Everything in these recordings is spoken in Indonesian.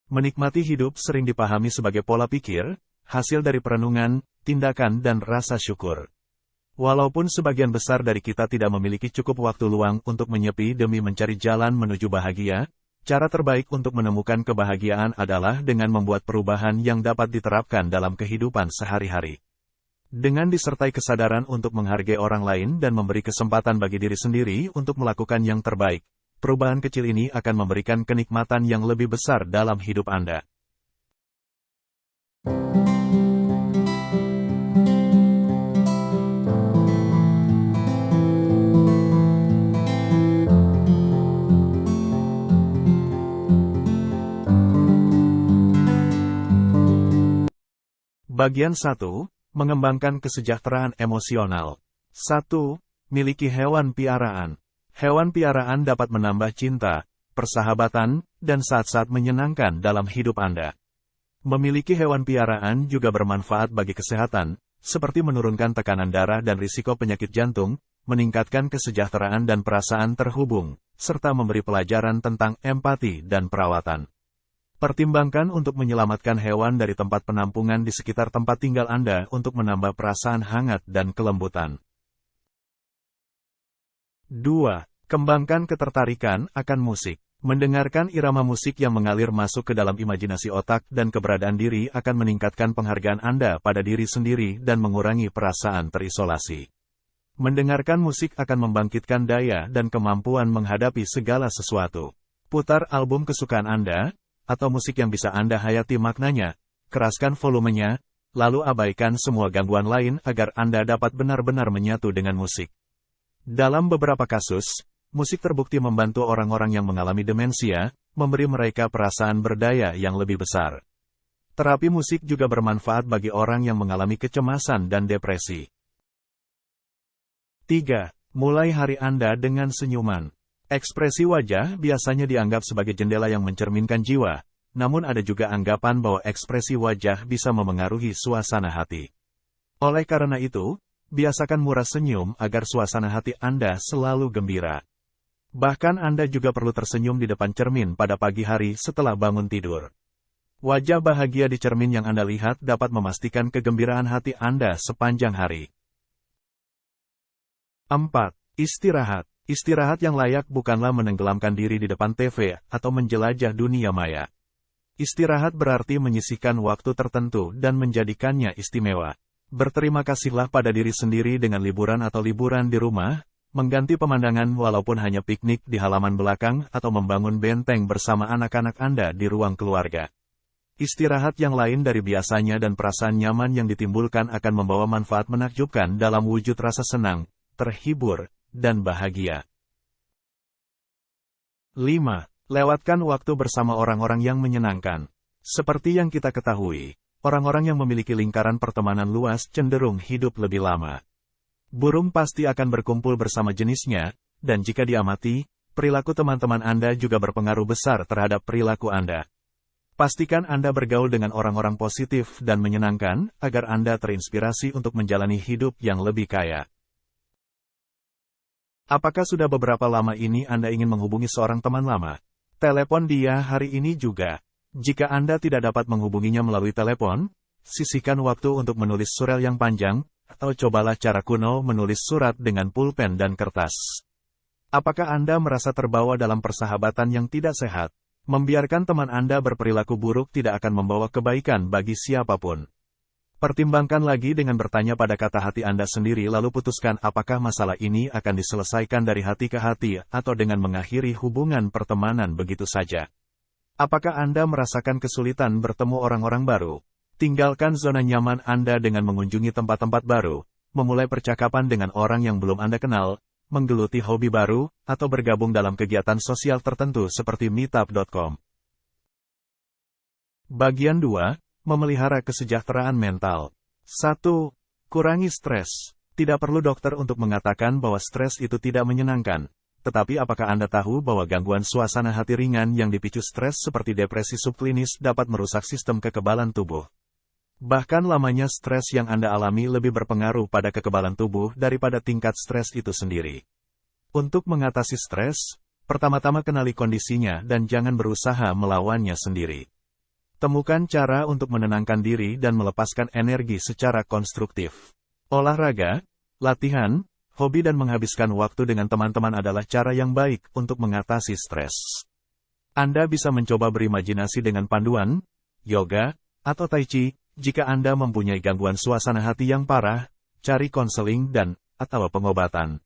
Menikmati hidup sering dipahami sebagai pola pikir, hasil dari perenungan, tindakan dan rasa syukur. Walaupun sebagian besar dari kita tidak memiliki cukup waktu luang untuk menyepi demi mencari jalan menuju bahagia, cara terbaik untuk menemukan kebahagiaan adalah dengan membuat perubahan yang dapat diterapkan dalam kehidupan sehari-hari. Dengan disertai kesadaran untuk menghargai orang lain dan memberi kesempatan bagi diri sendiri untuk melakukan yang terbaik, perubahan kecil ini akan memberikan kenikmatan yang lebih besar dalam hidup Anda. Bagian 1. Mengembangkan kesejahteraan emosional. 1. Miliki hewan piaraan. Hewan piaraan dapat menambah cinta, persahabatan, dan saat-saat menyenangkan dalam hidup Anda. Memiliki hewan piaraan juga bermanfaat bagi kesehatan, seperti menurunkan tekanan darah dan risiko penyakit jantung, meningkatkan kesejahteraan dan perasaan terhubung, serta memberi pelajaran tentang empati dan perawatan. Pertimbangkan untuk menyelamatkan hewan dari tempat penampungan di sekitar tempat tinggal Anda untuk menambah perasaan hangat dan kelembutan. 2. Kembangkan ketertarikan akan musik. Mendengarkan irama musik yang mengalir masuk ke dalam imajinasi otak dan keberadaan diri akan meningkatkan penghargaan Anda pada diri sendiri dan mengurangi perasaan terisolasi. Mendengarkan musik akan membangkitkan daya dan kemampuan menghadapi segala sesuatu. Putar album kesukaan Anda, atau musik yang bisa Anda hayati maknanya, keraskan volumenya, lalu abaikan semua gangguan lain agar Anda dapat benar-benar menyatu dengan musik. Dalam beberapa kasus, musik terbukti membantu orang-orang yang mengalami demensia, memberi mereka perasaan berdaya yang lebih besar. Terapi musik juga bermanfaat bagi orang yang mengalami kecemasan dan depresi. 3. Mulai hari Anda dengan senyuman. Ekspresi wajah biasanya dianggap sebagai jendela yang mencerminkan jiwa, namun ada juga anggapan bahwa ekspresi wajah bisa memengaruhi suasana hati. Oleh karena itu, biasakan murah senyum agar suasana hati Anda selalu gembira. Bahkan Anda juga perlu tersenyum di depan cermin pada pagi hari setelah bangun tidur. Wajah bahagia di cermin yang Anda lihat dapat memastikan kegembiraan hati Anda sepanjang hari. 4. Istirahat. Istirahat yang layak bukanlah menenggelamkan diri di depan TV atau menjelajah dunia maya. Istirahat berarti menyisihkan waktu tertentu dan menjadikannya istimewa. Berterima kasihlah pada diri sendiri dengan liburan atau liburan di rumah, mengganti pemandangan walaupun hanya piknik di halaman belakang atau membangun benteng bersama anak-anak Anda di ruang keluarga. Istirahat yang lain dari biasanya dan perasaan nyaman yang ditimbulkan akan membawa manfaat menakjubkan dalam wujud rasa senang, terhibur, dan bahagia. 5. Lewatkan waktu bersama orang-orang yang menyenangkan. Seperti yang kita ketahui, orang-orang yang memiliki lingkaran pertemanan luas cenderung hidup lebih lama. Burung pasti akan berkumpul bersama jenisnya, dan jika diamati, perilaku teman-teman Anda juga berpengaruh besar terhadap perilaku Anda. Pastikan Anda bergaul dengan orang-orang positif dan menyenangkan, agar Anda terinspirasi untuk menjalani hidup yang lebih kaya. Apakah sudah beberapa lama ini Anda ingin menghubungi seorang teman lama? Telepon dia hari ini juga. Jika Anda tidak dapat menghubunginya melalui telepon, sisihkan waktu untuk menulis surel yang panjang, atau cobalah cara kuno menulis surat dengan pulpen dan kertas. Apakah Anda merasa terbawa dalam persahabatan yang tidak sehat? Membiarkan teman Anda berperilaku buruk tidak akan membawa kebaikan bagi siapapun. Pertimbangkan lagi dengan bertanya pada kata hati Anda sendiri lalu putuskan apakah masalah ini akan diselesaikan dari hati ke hati atau dengan mengakhiri hubungan pertemanan begitu saja. Apakah Anda merasakan kesulitan bertemu orang-orang baru? Tinggalkan zona nyaman Anda dengan mengunjungi tempat-tempat baru, memulai percakapan dengan orang yang belum Anda kenal, menggeluti hobi baru, atau bergabung dalam kegiatan sosial tertentu seperti meetup.com. Bagian 2. Memelihara kesejahteraan mental. 1. Kurangi stres. Tidak perlu dokter untuk mengatakan bahwa stres itu tidak menyenangkan. Tetapi apakah Anda tahu bahwa gangguan suasana hati ringan yang dipicu stres seperti depresi subklinis dapat merusak sistem kekebalan tubuh? Bahkan lamanya stres yang Anda alami lebih berpengaruh pada kekebalan tubuh daripada tingkat stres itu sendiri. Untuk mengatasi stres, pertama-tama kenali kondisinya dan jangan berusaha melawannya sendiri. Temukan cara untuk menenangkan diri dan melepaskan energi secara konstruktif. Olahraga, latihan, hobi dan menghabiskan waktu dengan teman-teman adalah cara yang baik untuk mengatasi stres. Anda bisa mencoba berimajinasi dengan panduan, yoga, atau tai chi. Jika Anda mempunyai gangguan suasana hati yang parah, cari konseling atau pengobatan.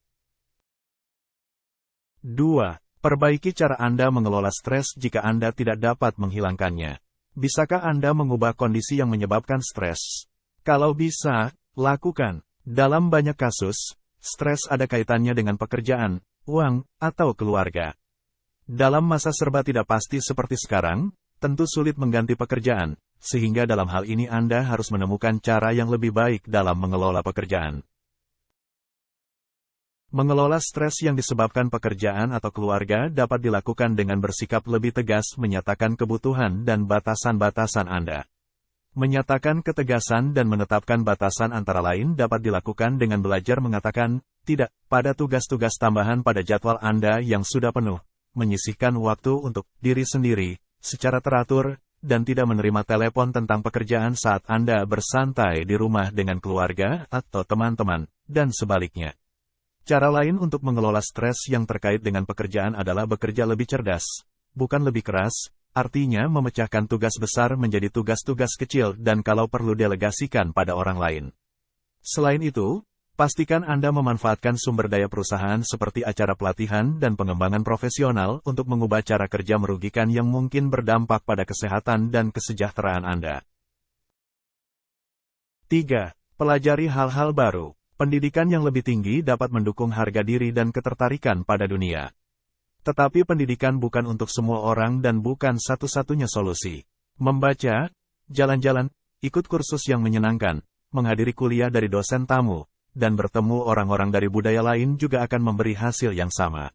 2. Perbaiki cara Anda mengelola stres jika Anda tidak dapat menghilangkannya. Bisakah Anda mengubah kondisi yang menyebabkan stres? Kalau bisa, lakukan. Dalam banyak kasus, stres ada kaitannya dengan pekerjaan, uang, atau keluarga. Dalam masa serba tidak pasti seperti sekarang, tentu sulit mengganti pekerjaan, sehingga dalam hal ini Anda harus menemukan cara yang lebih baik dalam mengelola pekerjaan. Mengelola stres yang disebabkan pekerjaan atau keluarga dapat dilakukan dengan bersikap lebih tegas menyatakan kebutuhan dan batasan-batasan Anda. Menyatakan ketegasan dan menetapkan batasan antara lain dapat dilakukan dengan belajar mengatakan tidak pada tugas-tugas tambahan pada jadwal Anda yang sudah penuh, menyisihkan waktu untuk diri sendiri secara teratur, dan tidak menerima telepon tentang pekerjaan saat Anda bersantai di rumah dengan keluarga atau teman-teman, dan sebaliknya. Cara lain untuk mengelola stres yang terkait dengan pekerjaan adalah bekerja lebih cerdas, bukan lebih keras, artinya memecahkan tugas besar menjadi tugas-tugas kecil dan kalau perlu delegasikan pada orang lain. Selain itu, pastikan Anda memanfaatkan sumber daya perusahaan seperti acara pelatihan dan pengembangan profesional untuk mengubah cara kerja merugikan yang mungkin berdampak pada kesehatan dan kesejahteraan Anda. 3. Pelajari hal-hal baru. Pendidikan yang lebih tinggi dapat mendukung harga diri dan ketertarikan pada dunia. Tetapi pendidikan bukan untuk semua orang dan bukan satu-satunya solusi. Membaca, jalan-jalan, ikut kursus yang menyenangkan, menghadiri kuliah dari dosen tamu, dan bertemu orang-orang dari budaya lain juga akan memberi hasil yang sama.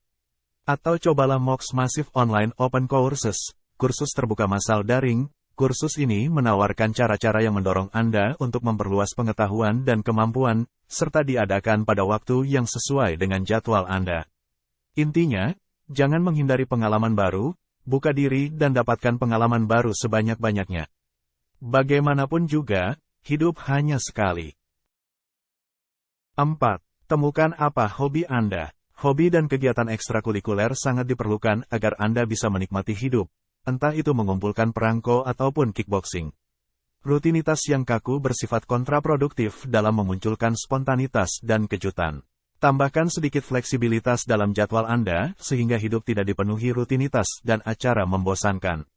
Atau cobalah MOOC Massive Online Open Courses, kursus terbuka massal daring. Kursus ini menawarkan cara-cara yang mendorong Anda untuk memperluas pengetahuan dan kemampuan, serta diadakan pada waktu yang sesuai dengan jadwal Anda. Intinya, jangan menghindari pengalaman baru, buka diri dan dapatkan pengalaman baru sebanyak-banyaknya. Bagaimanapun juga, hidup hanya sekali. 4. Temukan apa hobi Anda. Hobi dan kegiatan ekstrakurikuler sangat diperlukan agar Anda bisa menikmati hidup, entah itu mengumpulkan perangko ataupun kickboxing. Rutinitas yang kaku bersifat kontraproduktif dalam memunculkan spontanitas dan kejutan. Tambahkan sedikit fleksibilitas dalam jadwal Anda, sehingga hidup tidak dipenuhi rutinitas dan acara membosankan.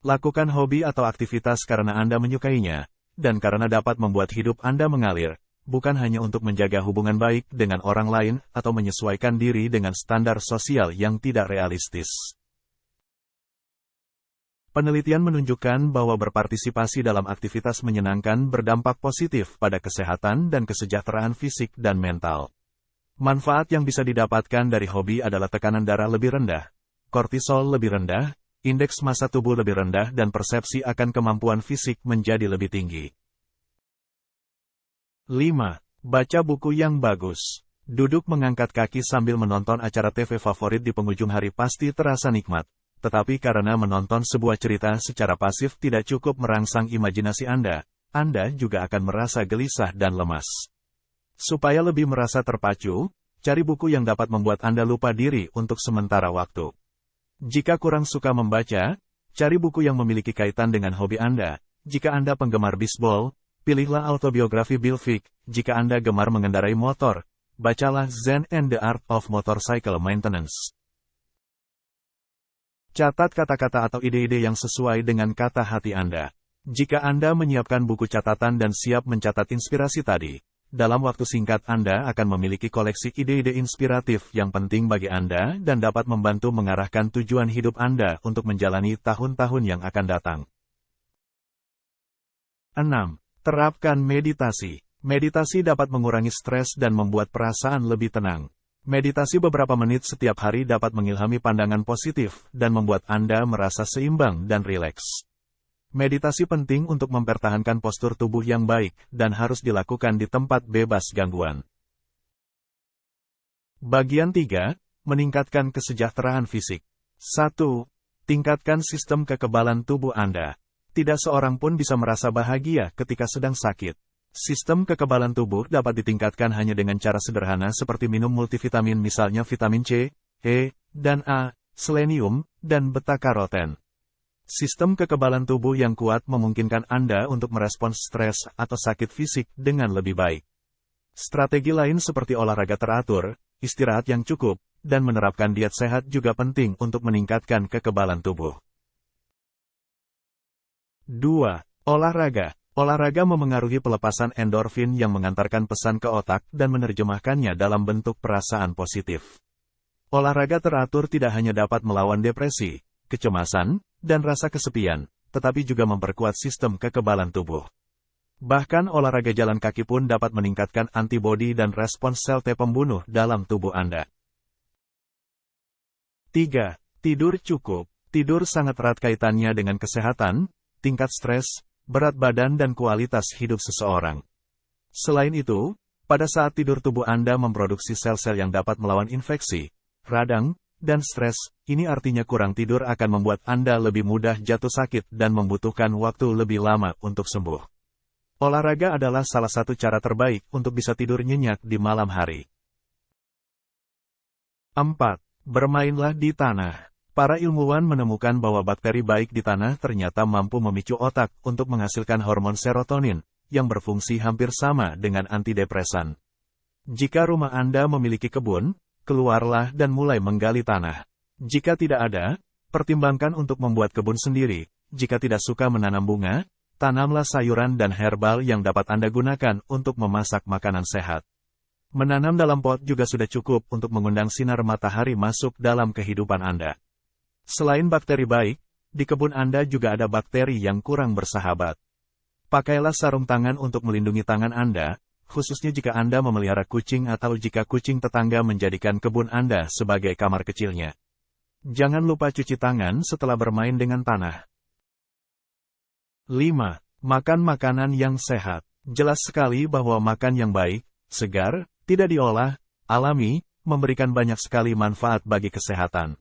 Lakukan hobi atau aktivitas karena Anda menyukainya, dan karena dapat membuat hidup Anda mengalir, bukan hanya untuk menjaga hubungan baik dengan orang lain atau menyesuaikan diri dengan standar sosial yang tidak realistis. Penelitian menunjukkan bahwa berpartisipasi dalam aktivitas menyenangkan berdampak positif pada kesehatan dan kesejahteraan fisik dan mental. Manfaat yang bisa didapatkan dari hobi adalah tekanan darah lebih rendah, kortisol lebih rendah, indeks massa tubuh lebih rendah dan persepsi akan kemampuan fisik menjadi lebih tinggi. 5. Baca buku yang bagus. Duduk mengangkat kaki sambil menonton acara TV favorit di penghujung hari pasti terasa nikmat. Tetapi karena menonton sebuah cerita secara pasif tidak cukup merangsang imajinasi Anda juga akan merasa gelisah dan lemas. Supaya lebih merasa terpacu, cari buku yang dapat membuat Anda lupa diri untuk sementara waktu. Jika kurang suka membaca, cari buku yang memiliki kaitan dengan hobi Anda. Jika Anda penggemar bisbol, pilihlah autobiografi Bill Fick. Jika Anda gemar mengendarai motor, bacalah Zen and the Art of Motorcycle Maintenance. Catat kata-kata atau ide-ide yang sesuai dengan kata hati Anda. Jika Anda menyiapkan buku catatan dan siap mencatat inspirasi tadi, dalam waktu singkat Anda akan memiliki koleksi ide-ide inspiratif yang penting bagi Anda dan dapat membantu mengarahkan tujuan hidup Anda untuk menjalani tahun-tahun yang akan datang. 6. Terapkan meditasi. Meditasi dapat mengurangi stres dan membuat perasaan lebih tenang. Meditasi beberapa menit setiap hari dapat mengilhami pandangan positif dan membuat Anda merasa seimbang dan rileks. Meditasi penting untuk mempertahankan postur tubuh yang baik dan harus dilakukan di tempat bebas gangguan. Bagian 3. Meningkatkan kesejahteraan fisik. 1. Tingkatkan sistem kekebalan tubuh Anda. Tidak seorang pun bisa merasa bahagia ketika sedang sakit. Sistem kekebalan tubuh dapat ditingkatkan hanya dengan cara sederhana seperti minum multivitamin misalnya vitamin C, E, dan A, selenium, dan beta-karoten. Sistem kekebalan tubuh yang kuat memungkinkan Anda untuk merespons stres atau sakit fisik dengan lebih baik. Strategi lain seperti olahraga teratur, istirahat yang cukup, dan menerapkan diet sehat juga penting untuk meningkatkan kekebalan tubuh. 2. Olahraga. Olahraga memengaruhi pelepasan endorfin yang mengantarkan pesan ke otak dan menerjemahkannya dalam bentuk perasaan positif. Olahraga teratur tidak hanya dapat melawan depresi, kecemasan, dan rasa kesepian, tetapi juga memperkuat sistem kekebalan tubuh. Bahkan olahraga jalan kaki pun dapat meningkatkan antibodi dan respons sel T pembunuh dalam tubuh Anda. 3. Tidur cukup. Tidur sangat erat kaitannya dengan kesehatan, tingkat stres, berat badan dan kualitas hidup seseorang. Selain itu, pada saat tidur tubuh Anda memproduksi sel-sel yang dapat melawan infeksi, radang, dan stres, ini artinya kurang tidur akan membuat Anda lebih mudah jatuh sakit dan membutuhkan waktu lebih lama untuk sembuh. Olahraga adalah salah satu cara terbaik untuk bisa tidur nyenyak di malam hari. 4. Bermainlah di tanah. Para ilmuwan menemukan bahwa bakteri baik di tanah ternyata mampu memicu otak untuk menghasilkan hormon serotonin, yang berfungsi hampir sama dengan antidepresan. Jika rumah Anda memiliki kebun, keluarlah dan mulai menggali tanah. Jika tidak ada, pertimbangkan untuk membuat kebun sendiri. Jika tidak suka menanam bunga, tanamlah sayuran dan herbal yang dapat Anda gunakan untuk memasak makanan sehat. Menanam dalam pot juga sudah cukup untuk mengundang sinar matahari masuk dalam kehidupan Anda. Selain bakteri baik, di kebun Anda juga ada bakteri yang kurang bersahabat. Pakailah sarung tangan untuk melindungi tangan Anda, khususnya jika Anda memelihara kucing atau jika kucing tetangga menjadikan kebun Anda sebagai kamar kecilnya. Jangan lupa cuci tangan setelah bermain dengan tanah. 5. Makan makanan yang sehat. Jelas sekali bahwa makan yang baik, segar, tidak diolah, alami, memberikan banyak sekali manfaat bagi kesehatan.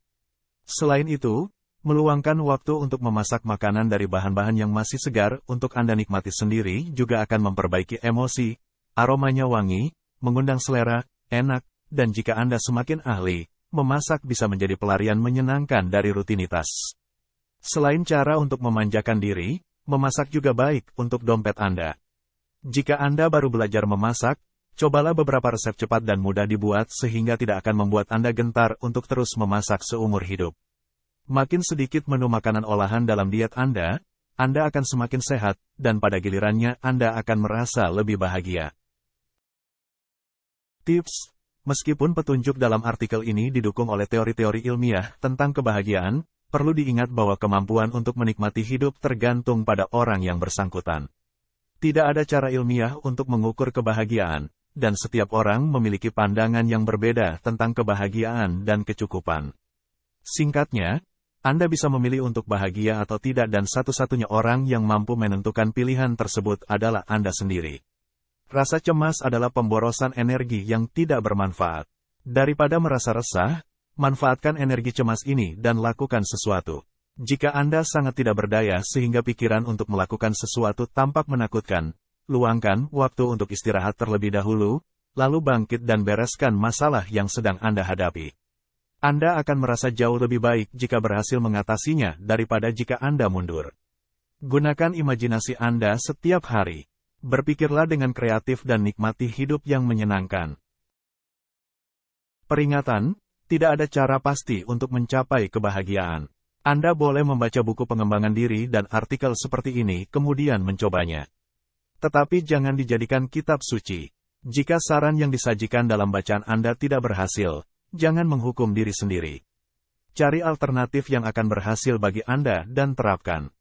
Selain itu, meluangkan waktu untuk memasak makanan dari bahan-bahan yang masih segar untuk Anda nikmati sendiri juga akan memperbaiki emosi, aromanya wangi, mengundang selera, enak, dan jika Anda semakin ahli, memasak bisa menjadi pelarian menyenangkan dari rutinitas. Selain cara untuk memanjakan diri, memasak juga baik untuk dompet Anda. Jika Anda baru belajar memasak, cobalah beberapa resep cepat dan mudah dibuat sehingga tidak akan membuat Anda gentar untuk terus memasak seumur hidup. Makin sedikit menu makanan olahan dalam diet Anda akan semakin sehat, dan pada gilirannya Anda akan merasa lebih bahagia. Tips: meskipun petunjuk dalam artikel ini didukung oleh teori-teori ilmiah tentang kebahagiaan, perlu diingat bahwa kemampuan untuk menikmati hidup tergantung pada orang yang bersangkutan. Tidak ada cara ilmiah untuk mengukur kebahagiaan, dan setiap orang memiliki pandangan yang berbeda tentang kebahagiaan dan kecukupan. Singkatnya, Anda bisa memilih untuk bahagia atau tidak dan satu-satunya orang yang mampu menentukan pilihan tersebut adalah Anda sendiri. Rasa cemas adalah pemborosan energi yang tidak bermanfaat. Daripada merasa resah, manfaatkan energi cemas ini dan lakukan sesuatu. Jika Anda sangat tidak berdaya sehingga pikiran untuk melakukan sesuatu tampak menakutkan, luangkan waktu untuk istirahat terlebih dahulu, lalu bangkit dan bereskan masalah yang sedang Anda hadapi. Anda akan merasa jauh lebih baik jika berhasil mengatasinya daripada jika Anda mundur. Gunakan imajinasi Anda setiap hari. Berpikirlah dengan kreatif dan nikmati hidup yang menyenangkan. Peringatan, tidak ada cara pasti untuk mencapai kebahagiaan. Anda boleh membaca buku pengembangan diri dan artikel seperti ini kemudian mencobanya. Tetapi jangan dijadikan kitab suci. Jika saran yang disajikan dalam bacaan Anda tidak berhasil, jangan menghukum diri sendiri. Cari alternatif yang akan berhasil bagi Anda dan terapkan.